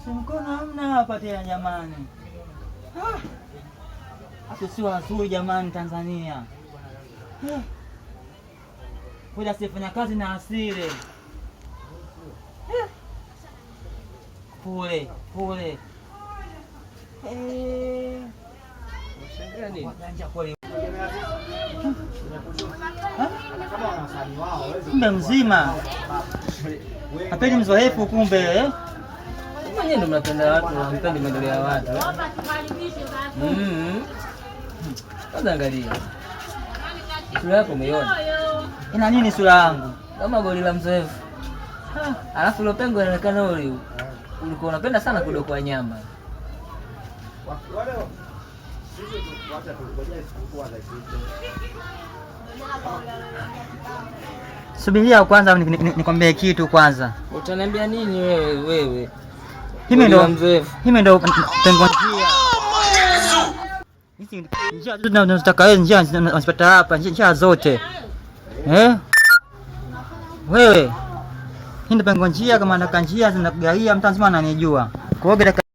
Mkono hamna hapa tena jamani. Si wazuri jamani Tanzania. Kuja sifanya kazi na asile. Pole. Kumbe mzima. Hapendi mzoefu kumbe Mwenye ndo mnapenda watu, mpendi maendeleo ya watu. Kwanza angalia. Sura yako umeiona? Ina nini sura yangu? Kama goli la mzoefu. Alafu ile pengo inaonekana ulikuwa unapenda sana kudokoa nyama. Subiria kwanza nikwambie kitu kwanza. Utaniambia nini wewe? Himi ndo pengo njia. Hizi njia zote tunazotaka wewe, njia unazipata hapa, njia zote. Wewe. Hii ndo pengo njia, kama nataka njia zinakugawia, mtu mzima ananijua. Kwa hiyo